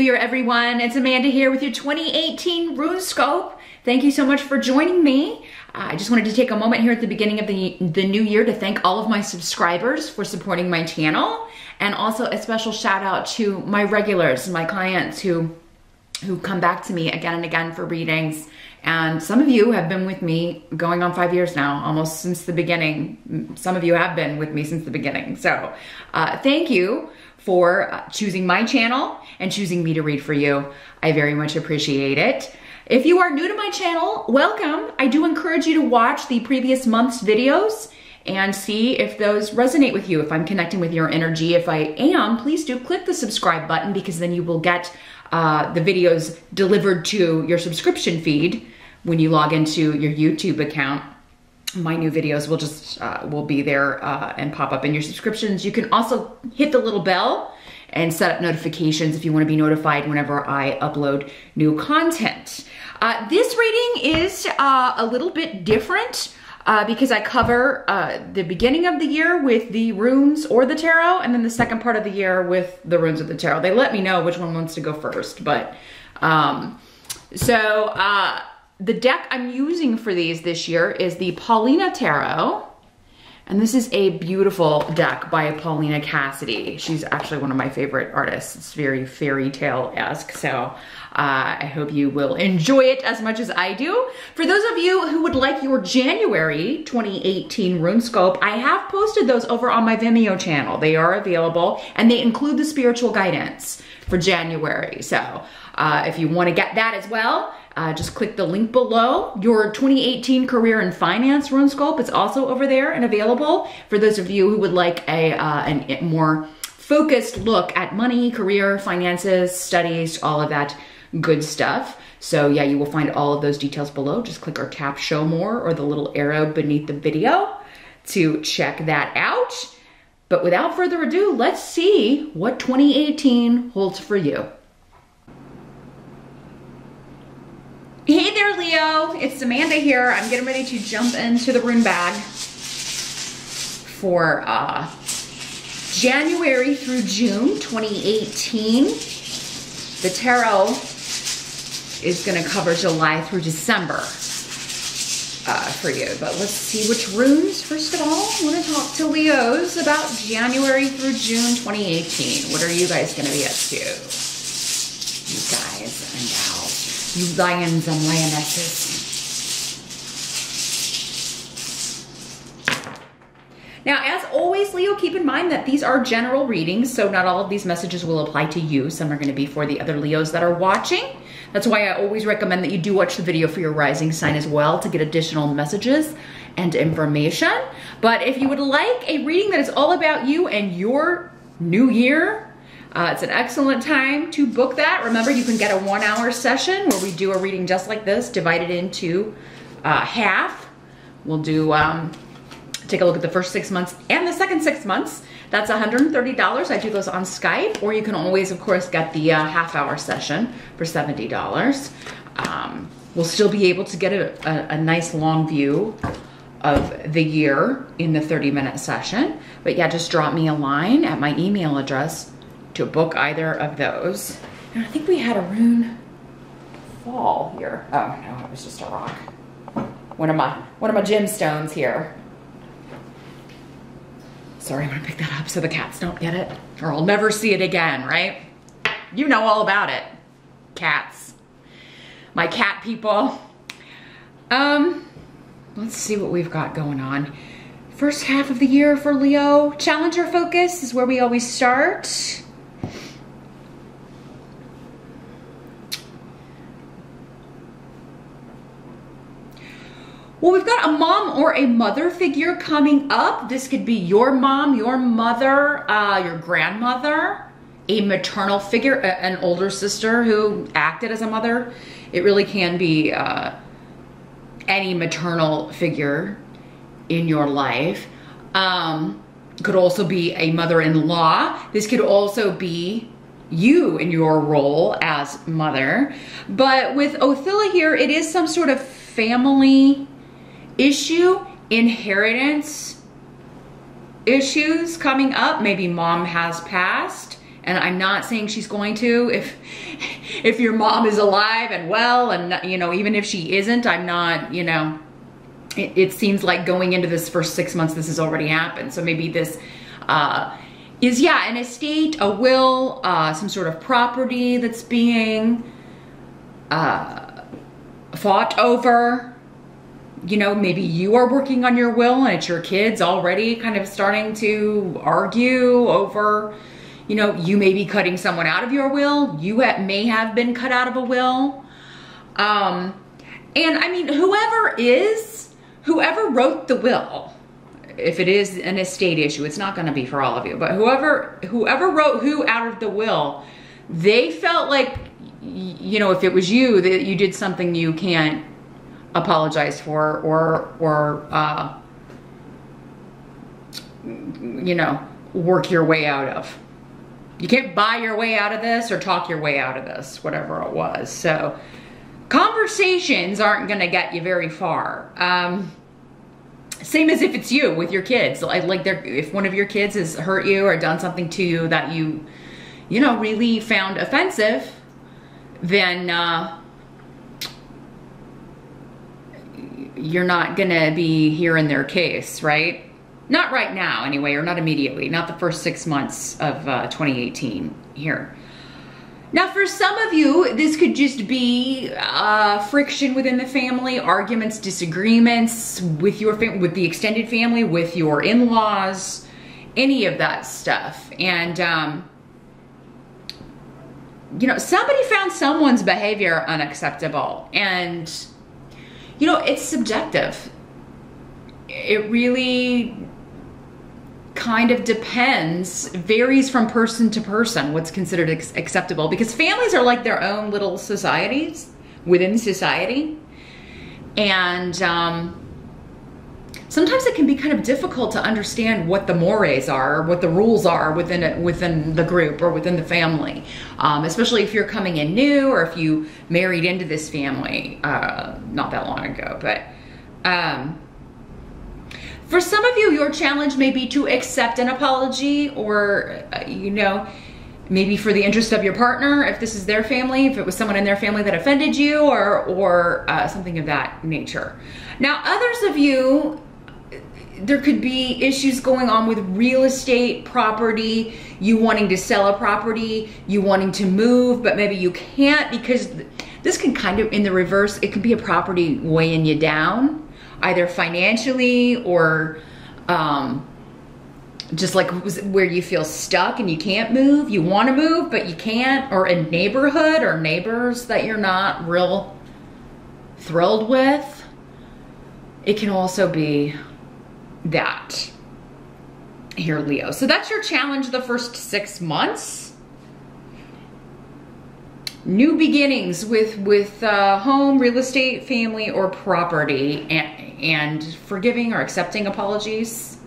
Year, everyone. It's Amanda here with your 2018 RuneScope. Thank you so much for joining me. I just wanted to take a moment here at the beginning of the new year to thank all of my subscribers for supporting my channel, and also a special shout out to my regulars, my clients who come back to me again and again for readings. And some of you have been with me going on 5 years now, almost since the beginning. Some of you have been with me since the beginning. So thank you for choosing my channel and choosing me to read for you. I very much appreciate it. If you are new to my channel, welcome. I do encourage you to watch the previous month's videos and see if those resonate with you, if I'm connecting with your energy. If I am, please do click the subscribe button, because then you will get the videos delivered to your subscription feed when you log into your YouTube account. My new videos will just will be there and pop up in your subscriptions. You can also hit the little bell and set up notifications if you want to be notified whenever I upload new content. This reading is a little bit different because I cover the beginning of the year with the runes or the tarot, and then the second part of the year with the runes of the tarot. They let me know which one wants to go first, but the deck I'm using for these this year is the Paulina Tarot, and this is a beautiful deck by Paulina Cassidy. She's actually one of my favorite artists. It's very fairy tale-esque, so I hope you will enjoy it as much as I do. For those of you who would like your January 2018 RuneScope, I have posted those over on my Vimeo channel. They are available, and they include the spiritual guidance for January. So if you want to get that as well, just click the link below. Your 2018 Career and Finance RuneScope is also over there and available for those of you who would like a more focused look at money, career, finances, studies, all of that good stuff. So yeah, you will find all of those details below. Just click or tap show more or the little arrow beneath the video to check that out. But without further ado, let's see what 2018 holds for you. Hey there, Leo. It's Amanda here. I'm getting ready to jump into the rune bag for January through June 2018. The tarot is going to cover July through December for you. But let's see which runes. First of all, I want to talk to Leos about January through June 2018. What are you guys going to be up to? You guys and gals. You lions and lionesses. Now, as always, Leo, keep in mind that these are general readings, so not all of these messages will apply to you. Some are going to be for the other Leos that are watching. That's why I always recommend that you do watch the video for your rising sign as well to get additional messages and information. But if you would like a reading that is all about you and your new year, it's an excellent time to book that. Remember, you can get a 1 hour session where we do a reading just like this, divided into half. We'll do, take a look at the first 6 months and the second 6 months. That's $130. I do those on Skype, or you can always, of course, get the half hour session for $70. We'll still be able to get a nice long view of the year in the 30-minute session. But yeah, just drop me a line at my email address to book either of those. And I think we had a rune fall here. Oh no, it was just a rock. One of my gemstones here. Sorry, I'm gonna pick that up so the cats don't get it, or I'll never see it again, right? You know all about it, cats. My cat people. Let's see what we've got going on. First half of the year for Leo, Challenger focus is where we always start. Well, we've got a mom or a mother figure coming up. This could be your mom, your mother, your grandmother, a maternal figure, an older sister who acted as a mother. It really can be any maternal figure in your life. Could also be a mother-in-law. This could also be you in your role as mother. But with Othilla here, it is some sort of family issue, inheritance issues coming up. Maybe mom has passed And I'm not saying she's going to. If your mom is alive and well, and you know, even if she isn't, I'm not, you know, it seems like going into this first 6 months, this has already happened. So maybe this is, yeah, an estate, a will, some sort of property that's being fought over. You know, maybe you are working on your will and it's your kids already kind of starting to argue over, you know, you may be cutting someone out of your will. You may have been cut out of a will. And I mean, whoever wrote the will, if it is an estate issue, it's not going to be for all of you, but whoever wrote who out of the will, they felt like, you know, if it was you, that you did something you can't apologize for or you know, work your way out of. You can't buy your way out of this or talk your way out of this, whatever it was. So conversations aren't going to get you very far. Same as if it's you with your kids. Like if one of your kids has hurt you or done something to you that you know, really found offensive, then you're not gonna be hearing their case, right? Not right now anyway, or not immediately, not the first 6 months of 2018 here. Now for some of you, this could just be friction within the family, arguments, disagreements with with the extended family, with your in-laws, any of that stuff. And you know, somebody found someone's behavior unacceptable, and you know, it's subjective. It really kind of depends, varies from person to person, what's considered acceptable, because families are like their own little societies within society. And sometimes it can be kind of difficult to understand what the mores are, or what the rules are within the group or within the family, especially if you're coming in new, or if you married into this family not that long ago. But for some of you, your challenge may be to accept an apology, or you know, maybe for the interest of your partner, if this is their family, if it was someone in their family that offended you, or something of that nature. Now, others of you, there could be issues going on with real estate, property, you wanting to sell a property, you wanting to move, but maybe you can't, because this can kind of, in the reverse, it can be a property weighing you down, either financially or just like where you feel stuck and you can't move, you want to move, but you can't, or a neighborhood or neighbors that you're not real thrilled with. It can also be that here, Leo. So that's your challenge the first 6 months. New beginnings with home, real estate, family, or property, and forgiving or accepting apologies,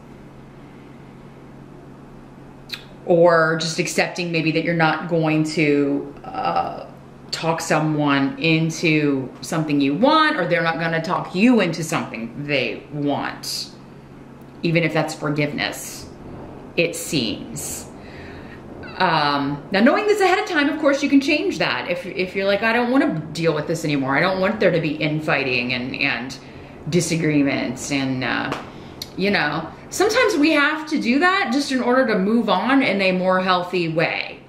or just accepting maybe that you're not going to talk someone into something you want, or they're not going to talk you into something they want, even if that's forgiveness, it seems. Now, knowing this ahead of time, of course, you can change that. If you're like, I don't want to deal with this anymore. I don't want there to be infighting and disagreements. And, you know, sometimes we have to do that just in order to move on in a more healthy way.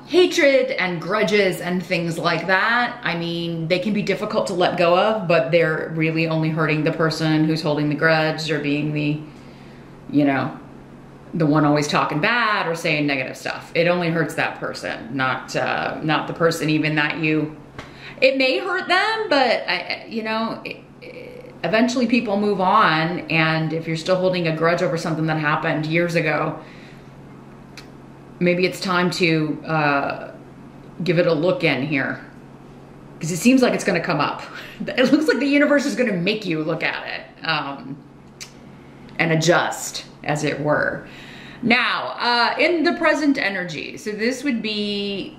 Hatred and grudges and things like that, I mean, they can be difficult to let go of, but they're really only hurting the person who's holding the grudge, or being the, you know, the one always talking bad or saying negative stuff. It only hurts that person, not the person even that you, it may hurt them, but you know, eventually people move on. And if you're still holding a grudge over something that happened years ago, maybe it's time to give it a look in here, because it seems like it's going to come up. It looks like the universe is going to make you look at it and adjust, as it were. Now, in the present energy, so this would be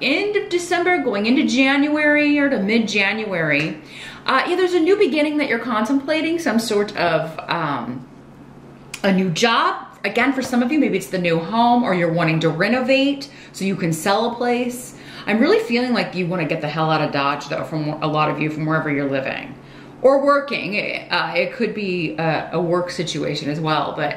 end of December going into January, or to mid-January. Yeah, there's a new beginning that you're contemplating, some sort of a new job, Again, for some of you, maybe it's the new home, or you're wanting to renovate so you can sell a place. I'm really feeling like you want to get the hell out of Dodge, though, from a lot of you, from wherever you're living or working. It could be a work situation as well. But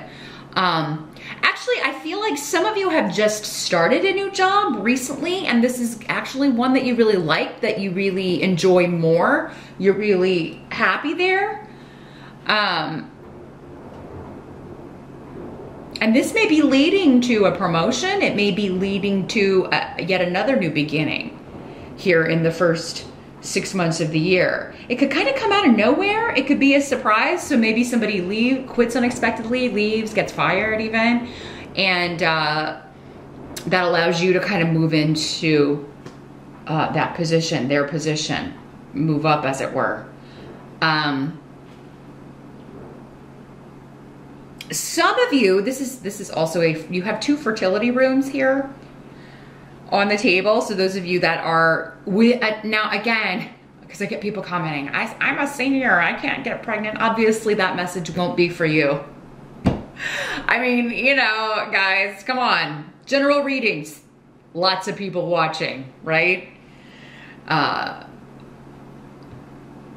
actually, I feel like some of you have just started a new job recently, and this is actually one that you really like, that you really enjoy more. You're really happy there. And this may be leading to a promotion. It may be leading to yet another new beginning here in the first 6 months of the year. It could kind of come out of nowhere. It could be a surprise. So maybe somebody quits unexpectedly, leaves, gets fired even. And that allows you to kind of move into that position, their position, move up, as it were. Some of you, this is also you have 2 fertility runes here on the table. So those of you that are, now again, because I get people commenting, I'm a senior, I can't get pregnant. Obviously that message won't be for you. I mean, you know, guys, come on. General readings, lots of people watching, right?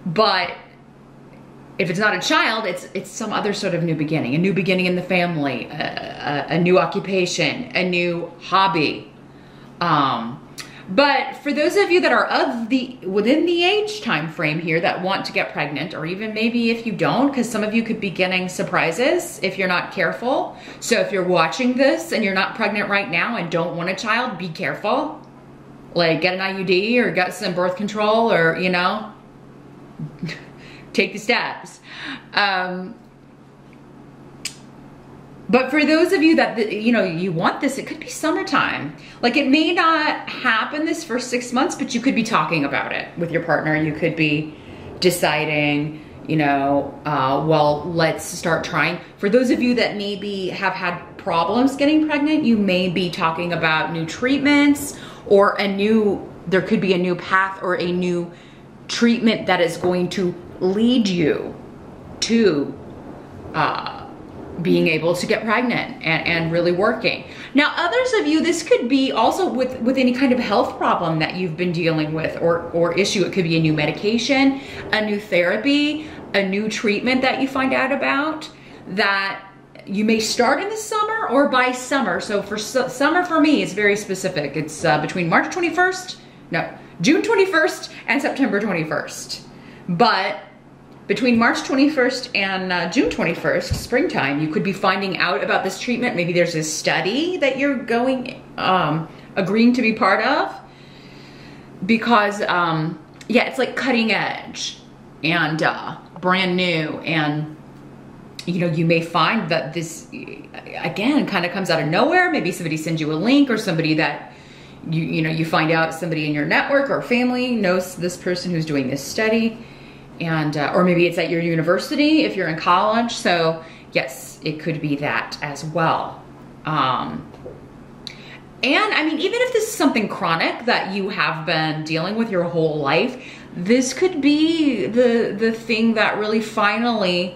But if it's not a child, it's some other sort of new beginning, a new beginning in the family, a new occupation, a new hobby. But for those of you that are within the age time frame here that want to get pregnant, or even maybe if you don't, because some of you could be getting surprises if you're not careful. So if you're watching this and you're not pregnant right now and don't want a child, be careful. Like, get an IUD or get some birth control, or, you know, take the steps. But for those of you that, you know, you want this, it could be summertime. Like, it may not happen this first 6 months, but you could be talking about it with your partner. You could be deciding, you know, well, let's start trying. For those of you that maybe have had problems getting pregnant, you may be talking about new treatments, or there could be a new path or a new treatment that is going to lead you to being able to get pregnant and really working. Now, others of you, this could be also with any kind of health problem that you've been dealing with, or issue. It could be a new medication, a new therapy, a new treatment that you find out about that you may start in the summer or by summer. So for summer, for me, it's very specific. It's between June 21st and September 21st. But between March 21st and June 21st, springtime, you could be finding out about this treatment. Maybe there's a study that you're agreeing to be part of, because, yeah, it's like cutting edge and brand new. And, you know, you may find that this, again, kind of comes out of nowhere. Maybe somebody sends you a link, or somebody that you find out somebody in your network or family knows this person who's doing this study. And, or maybe it's at your university if you're in college. So yes, it could be that as well. And I mean, even if this is something chronic that you have been dealing with your whole life, this could be the thing that really finally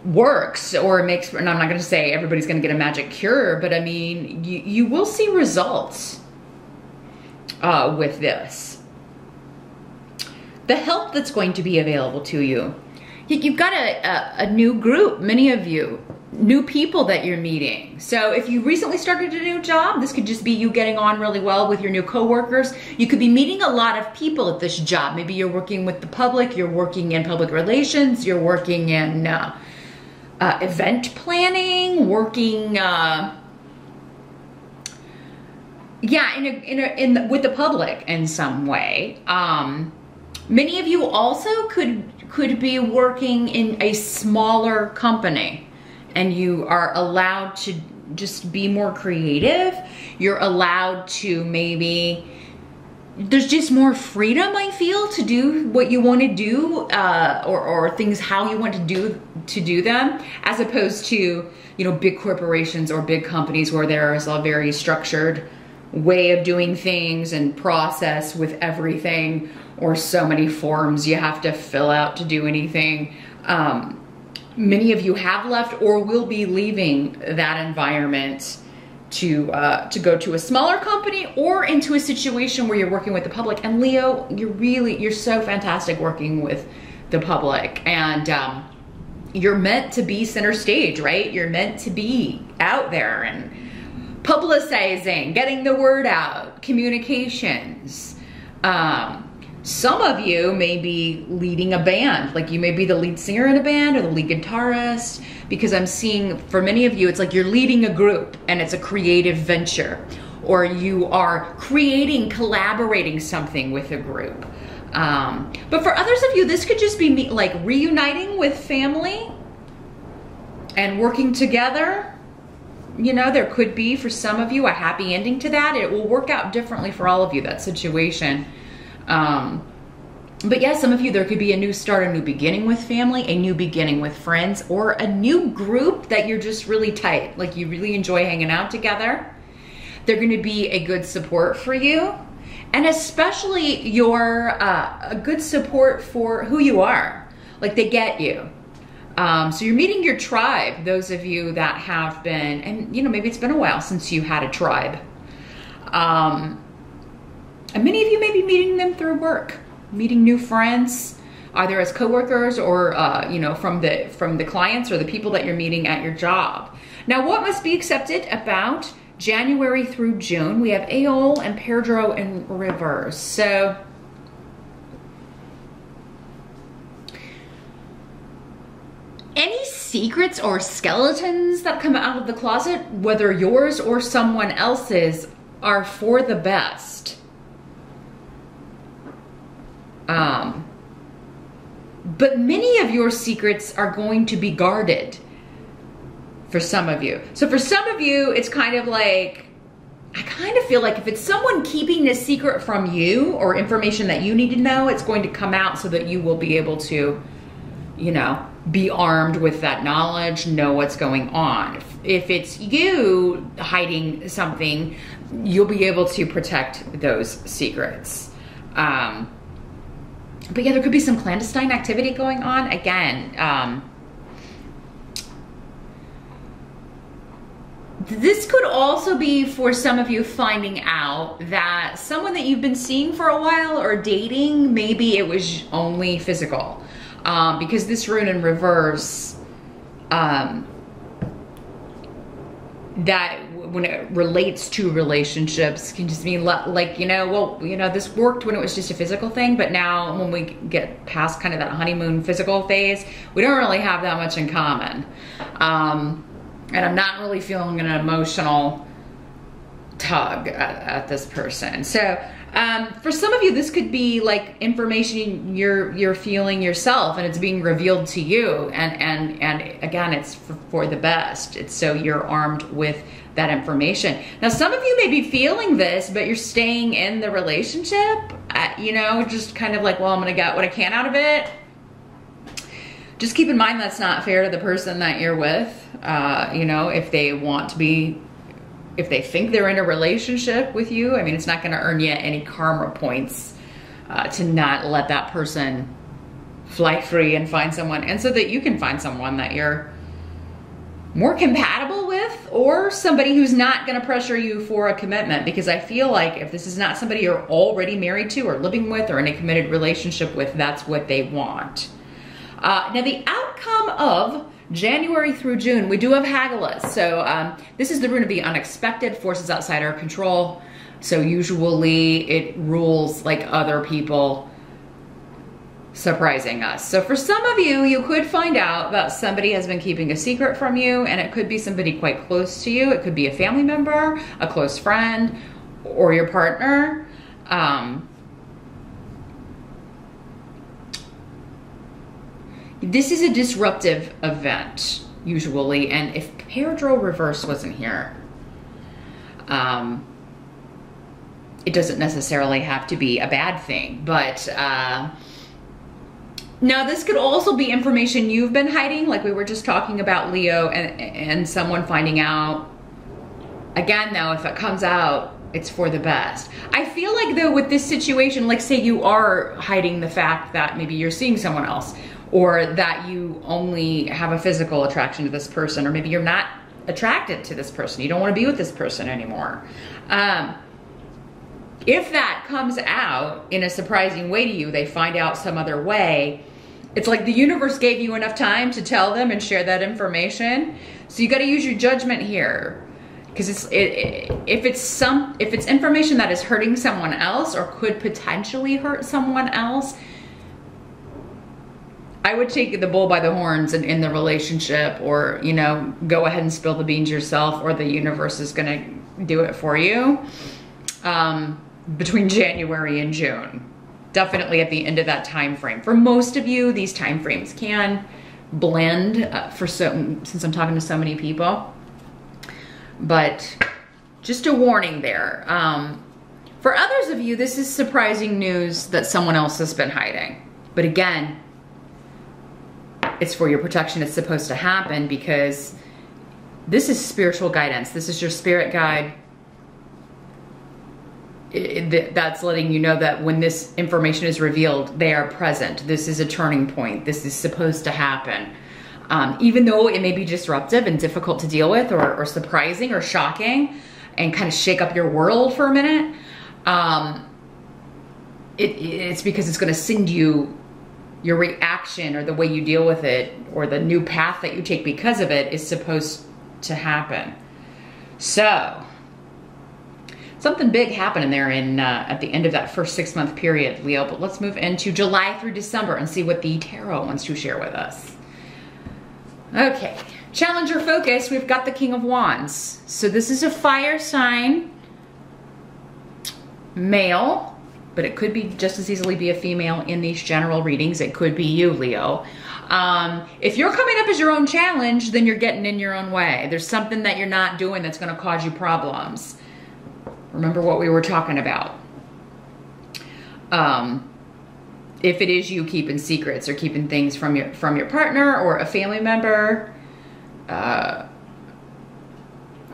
works, or makes, and I'm not going to say everybody's going to get a magic cure, but I mean, you will see results with this. The help that's going to be available to you. You've got a new group, many of you, new people that you're meeting. So if you recently started a new job, this could just be you getting on really well with your new coworkers. You could be meeting a lot of people at this job. Maybe you're working with the public, you're working in public relations, you're working in event planning, working, with the public in some way. Many of you also could be working in a smaller company, and you are allowed to just be more creative. You're allowed to there's just more freedom, I feel, to do what you want to do, or things how you want to do them, as opposed to, you know, big corporations or big companies where there is a very structured way of doing things and process with everything, or so many forms you have to fill out to do anything. Many of you have left or will be leaving that environment to go to a smaller company or into a situation where you're working with the public. And Leo, you're so fantastic working with the public, and you're meant to be center stage, right? You're meant to be out there and publicizing, getting the word out, communications. Some of you may be leading a band, like you may be the lead singer in a band or the lead guitarist, because I'm seeing for many of you, it's like you're leading a group and it's a creative venture, or you are collaborating something with a group. But for others of you, this could just be like reuniting with family and working together. You know, there could be for some of you a happy ending to that. It will work out differently for all of you, that situation. But yeah, some of you, there could be a new start, a new beginning with family, a new beginning with friends, or a new group that you're just really tight, like you really enjoy hanging out together. They're going to be a good support for you, and especially a good support for who you are. Like they get you. So you're meeting your tribe, those of you that have been, and you know, maybe it's been a while since you had a tribe. And many of you may be meeting them through work, meeting new friends, either as coworkers or you know, from the clients or the people that you're meeting at your job. Now, what must be accepted about January through June? We have Aeol and Pedro in reverse. So any secrets or skeletons that come out of the closet, whether yours or someone else's, are for the best. But many of your secrets are going to be guarded for some of you. So for some of you, it's kind of like, I kind of feel like if it's someone keeping this secret from you or information that you need to know, it's going to come out so that you will be able to, you know, be armed with that knowledge, know what's going on. If it's you hiding something, you'll be able to protect those secrets. But yeah, there could be some clandestine activity going on. Again, this could also be for some of you finding out that someone that you've been seeing for a while or dating, maybe it was only physical. Because this rune in reverse, that when it relates to relationships can just mean like, you know, well, you know, this worked when it was just a physical thing, but now when we get past kind of that honeymoon physical phase, we don't really have that much in common. And I'm not really feeling an emotional tug at this person. So for some of you, this could be like information you're feeling yourself, and it's being revealed to you. And again, it's for the best. It's so you're armed with that information. Now, some of you may be feeling this, but you're staying in the relationship, you know, just kind of like, well, I'm gonna get what I can out of it. Just keep in mind that's not fair to the person that you're with. You know, if they want to be, if they think they're in a relationship with you, I mean, it's not going to earn you any karma points to not let that person fly free and find someone, and so that you can find someone that you're more compatible with, or somebody who's not going to pressure you for a commitment. Because I feel like if this is not somebody you're already married to or living with or in a committed relationship with, that's what they want. Now, the outcome of January through June, we do have Hagalaz. So this is the rune of the unexpected, forces outside our control. So usually it rules like other people surprising us. So for some of you, you could find out that somebody has been keeping a secret from you, and it could be somebody quite close to you. It could be a family member, a close friend, or your partner. This is a disruptive event, usually, and if Pedro reverse wasn't here, it doesn't necessarily have to be a bad thing, but now this could also be information you've been hiding, like we were just talking about, Leo, and someone finding out. Again, though, if it comes out, it's for the best. I feel like, though, with this situation, like say you are hiding the fact that maybe you're seeing someone else, or that you only have a physical attraction to this person, or maybe you're not attracted to this person. You don't want to be with this person anymore. If that comes out in a surprising way to you, they find out some other way, it's like the universe gave you enough time to tell them and share that information. So you got to use your judgment here. Because if it's information that is hurting someone else or could potentially hurt someone else, I would take the bull by the horns in the relationship, or, you know, go ahead and spill the beans yourself, or the universe is going to do it for you. Between January and June, definitely at the end of that time frame. For most of you, these time frames can blend since I'm talking to so many people. But just a warning there. For others of you, this is surprising news that someone else has been hiding. But again, it's for your protection. It's supposed to happen because this is spiritual guidance. This is your spirit guide. That's letting you know that when this information is revealed, they are present. This is a turning point. This is supposed to happen. Even though it may be disruptive and difficult to deal with, or surprising or shocking, and kind of shake up your world for a minute, it's because it's going to send you your reaction, or the way you deal with it, or the new path that you take because of it is supposed to happen. So something big happening there at the end of that first 6-month period, Leo. But let's move into July through December and see what the tarot wants to share with us. Okay, Challenger focus, we've got the King of Wands. So this is a fire sign, male, but it could be just as easily be a female in these general readings. It could be you, Leo. If you're coming up as your own challenge, then you're getting in your own way. There's something that you're not doing that's going to cause you problems. Remember what we were talking about. If it is you keeping secrets or keeping things from your partner or a family member,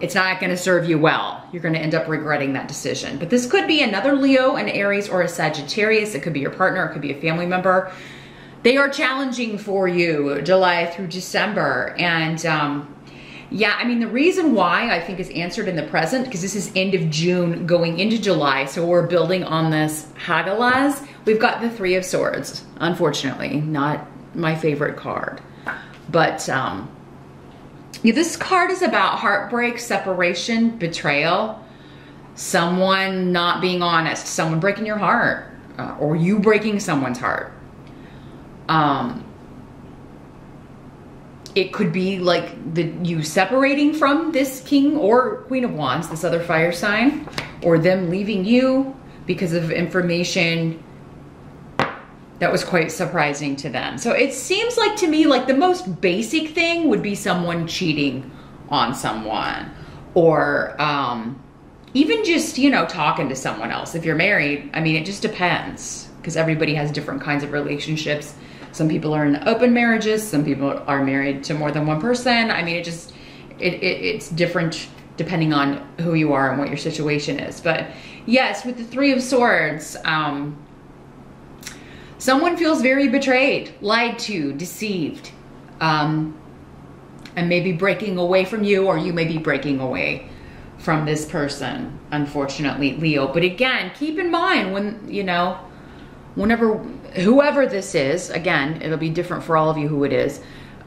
it's not going to serve you well. You're going to end up regretting that decision. But this could be another Leo, an Aries, or a Sagittarius. It could be your partner. It could be a family member. They are challenging for you July through December. And yeah, I mean, the reason why I think is answered in the present, because this is end of June going into July, so we're building on this Hagalaz. We've got the Three of Swords, unfortunately, not my favorite card. But yeah, this card is about heartbreak, separation, betrayal, someone not being honest, someone breaking your heart, or you breaking someone's heart. It could be like you separating from this King or Queen of Wands, this other fire sign, or them leaving you because of information that was quite surprising to them. So it seems like to me, like the most basic thing would be someone cheating on someone, or even just, you know, talking to someone else. If you're married, I mean, it just depends, because everybody has different kinds of relationships. Some people are in open marriages. Some people are married to more than one person. I mean, it's different depending on who you are and what your situation is. But yes, with the Three of Swords, someone feels very betrayed, lied to, deceived, and maybe breaking away from you, or you may be breaking away from this person, unfortunately, Leo. But again, keep in mind when, you know, whoever this is, again, it'll be different for all of you who it is.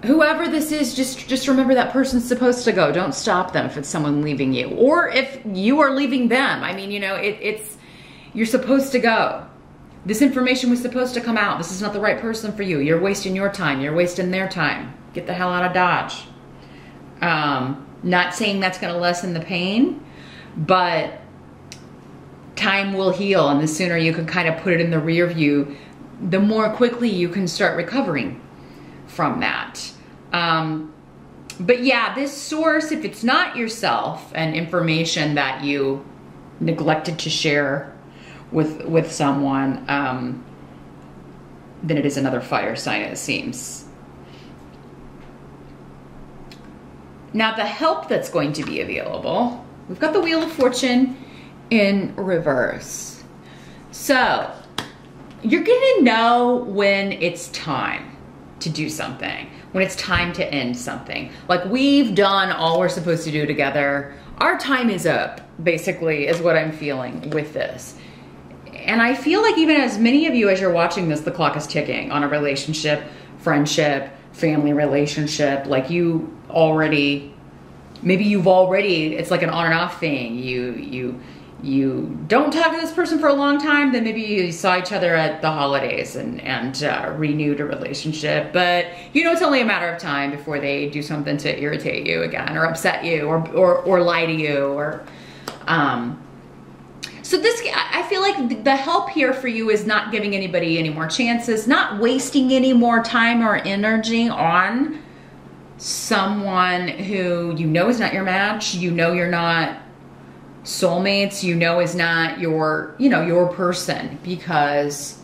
Whoever this is, just remember that person's supposed to go. Don't stop them if it's someone leaving you, or if you are leaving them. I mean, you know, you're supposed to go. This information was supposed to come out. This is not the right person for you. You're wasting your time. You're wasting their time. Get the hell out of Dodge. Not saying that's going to lessen the pain, but time will heal, and the sooner you can kind of put it in the rear view, the more quickly you can start recovering from that. But yeah, this source, if it's not yourself and information that you neglected to share with someone, then it is another fire sign, it seems. Now, the help that's going to be available, we've got the Wheel of Fortune in reverse. So you're gonna know when it's time to do something, when it's time to end something. Like, we've done all we're supposed to do together. Our time is up, basically, is what I'm feeling with this. And I feel like even as many of you, as you're watching this, the clock is ticking on a relationship, friendship, family relationship. Like, you already, maybe you've already, it's like an on and off thing. You don't talk to this person for a long time, then maybe you saw each other at the holidays and renewed a relationship. But you know, it's only a matter of time before they do something to irritate you again, or upset you, or lie to you, or so this, I feel like the help here for you is not giving anybody any more chances, not wasting any more time or energy on someone who you know is not your match, you know you're not soulmates, you know is not your, you know, your person. Because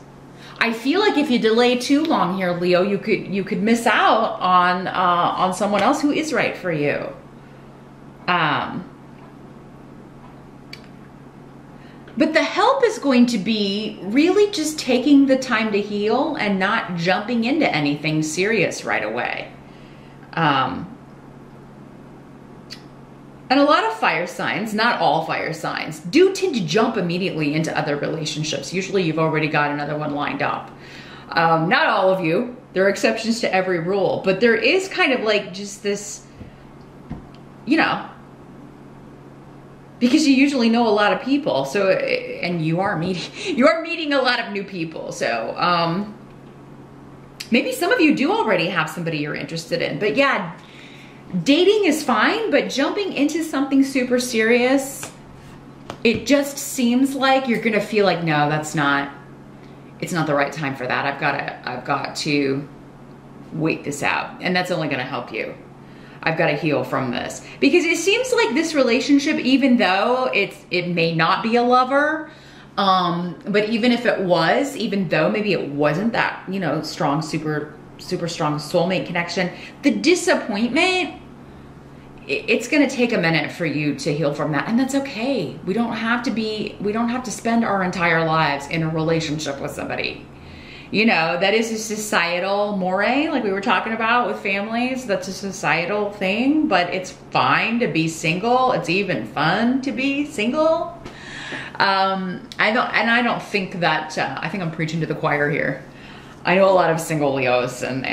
I feel like if you delay too long here, Leo, you could miss out on someone else who is right for you. But the help is going to be really just taking the time to heal and not jumping into anything serious right away. And a lot of fire signs, not all fire signs, do tend to jump immediately into other relationships. Usually you've already got another one lined up. Not all of you. There are exceptions to every rule. But there is kind of like just this, you know, because you usually know a lot of people. So, and you are meeting a lot of new people. So maybe some of you do already have somebody you're interested in. But yeah, dating is fine, but jumping into something super serious, it just seems like you're gonna feel like, no, it's not the right time for that. I've got to wait this out. And that's only gonna help you. I've got to heal from this. Because it seems like this relationship, even though it may not be a lover, but even if it was, even though maybe it wasn't that, you know, strong, super strong soulmate connection, the disappointment, it's going to take a minute for you to heal from that. And that's okay. We don't have to spend our entire lives in a relationship with somebody. You know, that is a societal mores, like we were talking about with families. That's a societal thing, but it's fine to be single. It's even fun to be single. I don't think that, I think I'm preaching to the choir here. I know a lot of single Leos and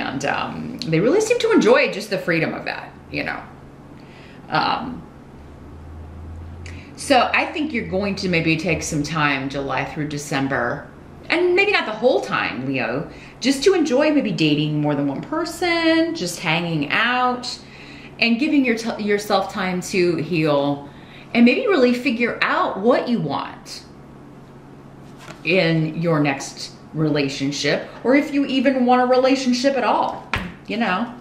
they really seem to enjoy just the freedom of that, you know. So I think you're going to maybe take some time, July through December, and maybe not the whole time, Leo, just to enjoy maybe dating more than one person, just hanging out, and giving yourself time to heal, and maybe really figure out what you want in your next relationship, or if you even want a relationship at all, you know.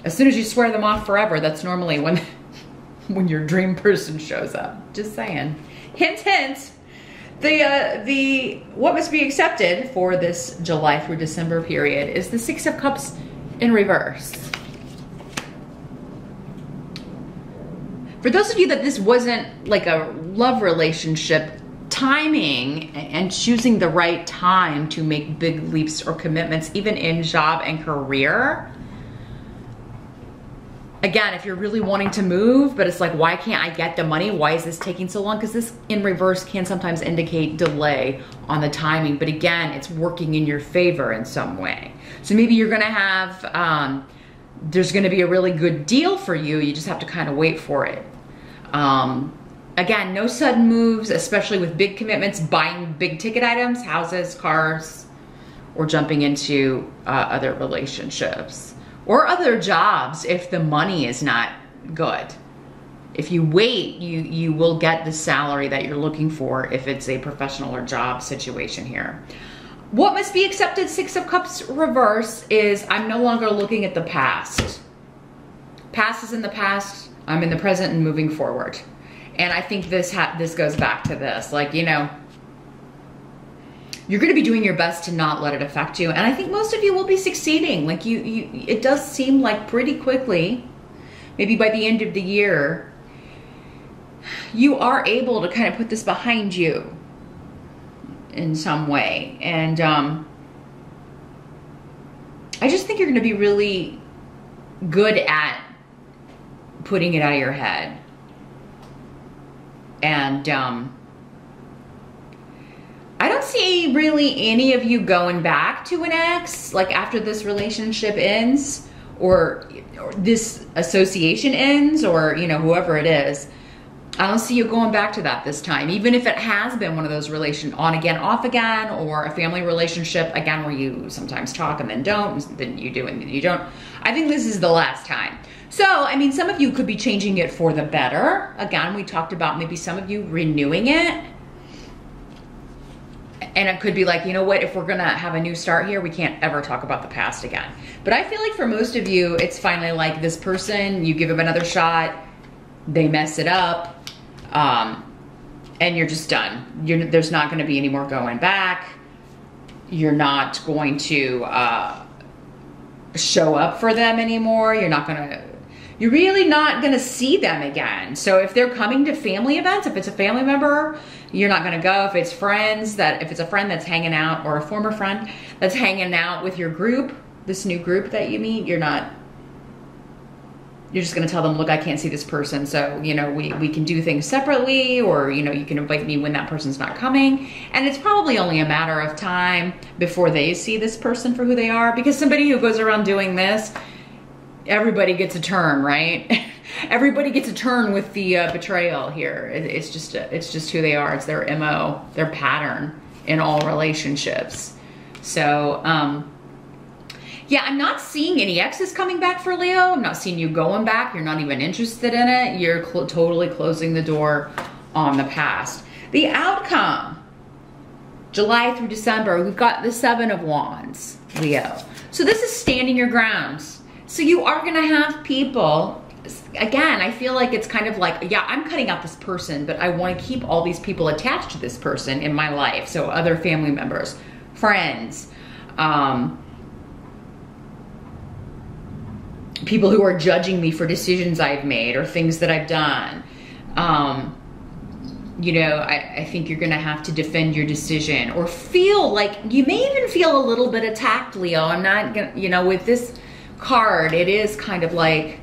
As soon as you swear them off forever, that's normally when your dream person shows up. Just saying. Hint, hint. The what must be accepted for this July through December period is the Six of Cups in reverse. For those of you that this wasn't like a love relationship, timing and choosing the right time to make big leaps or commitments, even in job and career. Again, if you're really wanting to move, but it's like, why can't I get the money? Why is this taking so long? Because this in reverse can sometimes indicate delay on the timing. But again, it's working in your favor in some way. So maybe you're gonna have, there's gonna be a really good deal for you. You just have to kind of wait for it. Again, no sudden moves, especially with big commitments, buying big ticket items, houses, cars, or jumping into other relationships. Or other jobs if the money is not good. If you wait, you will get the salary that you're looking for if it's a professional or job situation here. What must be accepted, Six of Cups reverse, is I'm no longer looking at the past. Past is in the past, I'm in the present and moving forward. And I think this goes back to this, like, you know, you're going to be doing your best to not let it affect you. And I think most of you will be succeeding. Like it does seem like pretty quickly, maybe by the end of the year, you are able to kind of put this behind you in some way. And I just think you're going to be really good at putting it out of your head. And I don't see really any of you going back to an ex, like after this relationship ends, or this association ends, or, you know, whoever it is. I don't see you going back to that this time, even if it has been one of those on again, off again, or a family relationship, again, where you sometimes talk and then don't, then you do and then you don't. I think this is the last time. So, I mean, some of you could be changing it for the better. Again, we talked about maybe some of you renewing it. And it could be like, you know what, if we're gonna have a new start here, we can't ever talk about the past again. But I feel like for most of you, it's finally like this person, you give them another shot, they mess it up, and you're just done. There's not gonna be any more going back. You're not going to show up for them anymore. You're really not gonna see them again. So if they're coming to family events, if it's a family member, you're not gonna go. If it's friends, if it's a friend that's hanging out, or a former friend that's hanging out with your group, this new group that you meet, you're just gonna tell them, look, I can't see this person, so, you know, we can do things separately, or, you know, you can invite me when that person's not coming. And it's probably only a matter of time before they see this person for who they are, because somebody who goes around doing this, everybody gets a turn, right? Everybody gets a turn with the betrayal here. It's just who they are. It's their MO, their pattern in all relationships. So, yeah, I'm not seeing any exes coming back for Leo. I'm not seeing you going back. You're not even interested in it. You're totally closing the door on the past. The outcome, July through December, we've got the 7 of Wands, Leo. So this is standing your grounds. So you are gonna have people, again, I feel like it's kind of like, yeah, I'm cutting out this person, but I wanna keep all these people attached to this person in my life. So other family members, friends, people who are judging me for decisions I've made or things that I've done. You know, I think you're gonna have to defend your decision, or feel like, you may even feel a little bit attacked, Leo. I'm not gonna, you know, with this card, it is kind of like,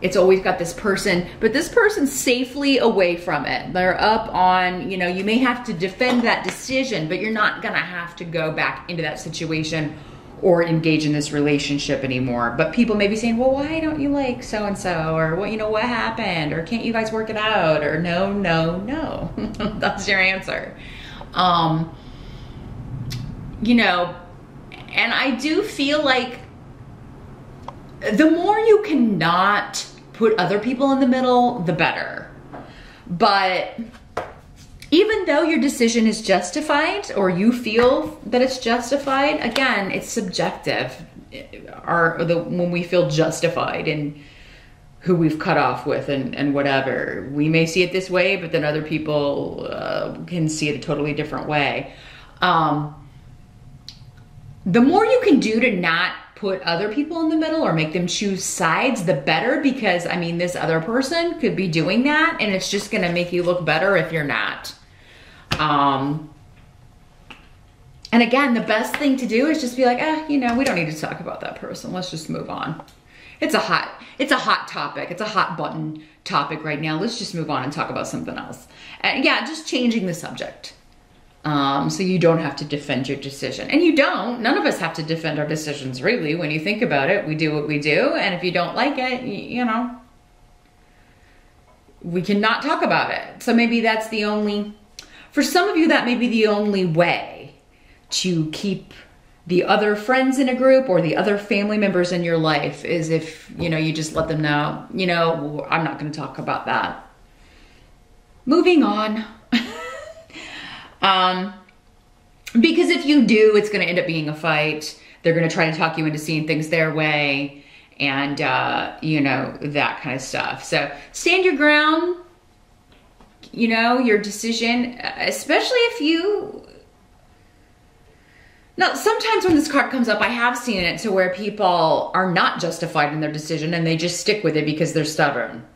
it's always got this person, but this person's safely away from it. They're up on, you know, you may have to defend that decision, but you're not gonna have to go back into that situation or engage in this relationship anymore. But people may be saying, well, why don't you like so-and-so? Or, what, you know, what happened? Or can't you guys work it out? Or no, no, no. That's your answer. You know, and I do feel like the more you cannot put other people in the middle, the better. But even though your decision is justified, or you feel that it's justified, again, it's subjective. When we feel justified in who we've cut off with and whatever. We may see it this way, but then other people can see it a totally different way. The more you can do to not put other people in the middle or make them choose sides, the better, because I mean, this other person could be doing that, and it's just gonna make you look better if you're not. And again, the best thing to do is just be like, you know, we don't need to talk about that person. Let's just move on. It's a hot topic. It's a hot button topic right now. Let's just move on and talk about something else. And yeah, just changing the subject. So you don't have to defend your decision. And you don't. None of us have to defend our decisions, really. When you think about it, we do what we do. And if you don't like it, you know, we cannot talk about it. So maybe that's the only, for some of you, that may be the only way to keep the other friends in a group or the other family members in your life, is if, you know, you just let them know, you know, I'm not going to talk about that. Moving on. Because if you do, it's going to end up being a fight. They're going to try to talk you into seeing things their way, and, you know, that kind of stuff. So stand your ground, you know, your decision, especially if you, now, sometimes when this card comes up, I have seen it to where people are not justified in their decision and they just stick with it because they're stubborn.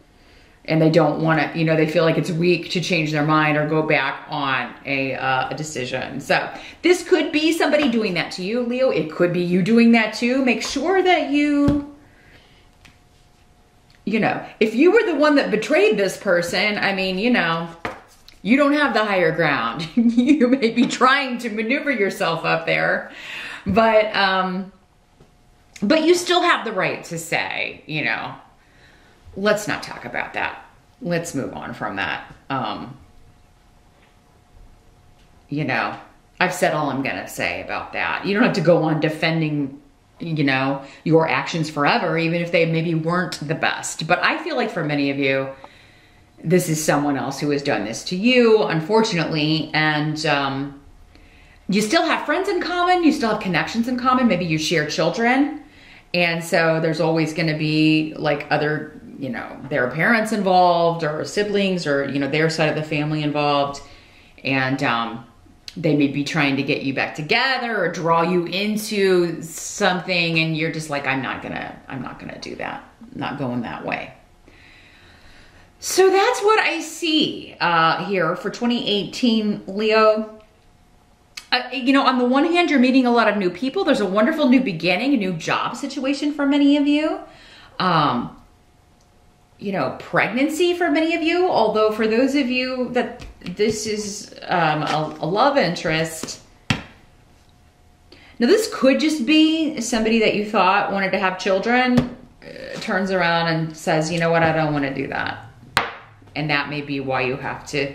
and they don't want to, you know, they feel like it's weak to change their mind or go back on a decision. So this could be somebody doing that to you, Leo. It could be you doing that too. Make sure that you know, if you were the one that betrayed this person, I mean, you know, you don't have the higher ground. You may be trying to maneuver yourself up there, but you still have the right to say, you know, let's not talk about that. Let's move on from that. You know, I've said all I'm gonna say about that. You don't have to go on defending, you know, your actions forever, even if they maybe weren't the best. But I feel like for many of you, this is someone else who has done this to you, unfortunately, and you still have friends in common, you still have connections in common, maybe you share children, and so there's always gonna be like other, you know, their parents involved or siblings or, you know, their side of the family involved, and they may be trying to get you back together or draw you into something, and you're just like, I'm not gonna do that. I'm not going that way. So that's what I see here for 2018, Leo. You know, on the one hand, you're meeting a lot of new people. There's a wonderful new beginning, a new job situation for many of you. You know, pregnancy for many of you, although for those of you that this is a love interest. Now this could just be somebody that you thought wanted to have children, turns around and says, you know what, I don't want to do that. And that may be why you have to,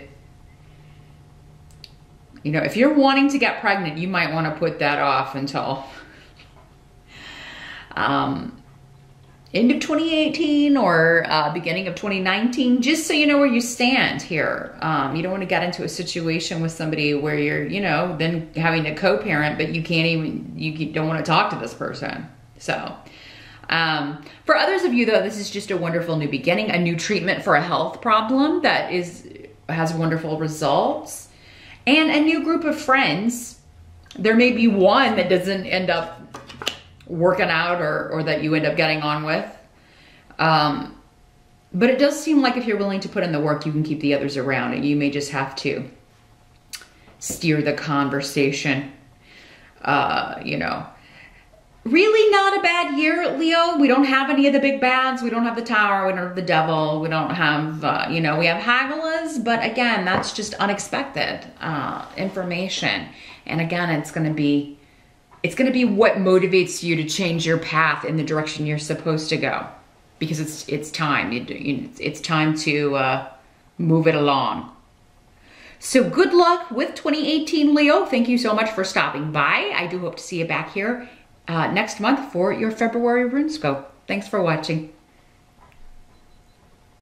you know, if you're wanting to get pregnant, you might want to put that off until end of 2018 or beginning of 2019, just so you know where you stand here. You don't want to get into a situation with somebody where you're, you know, then having to co-parent, but you can't even, you don't want to talk to this person. So for others of you though, this is just a wonderful new beginning, a new treatment for a health problem that has wonderful results, and a new group of friends. There may be one that doesn't end up working out or that you end up getting on with. But it does seem like if you're willing to put in the work, you can keep the others around, and you may just have to steer the conversation. You know, really not a bad year, Leo. We don't have any of the big bads. We don't have the Tower. We don't have the Devil. We don't have, you know, we have Haggles, but again, that's just unexpected information. And again, it's going to be what motivates you to change your path in the direction you're supposed to go, because it's time. It's time to move it along. So good luck with 2018, Leo. Thank you so much for stopping by. I do hope to see you back here next month for your February RuneScope. Thanks for watching.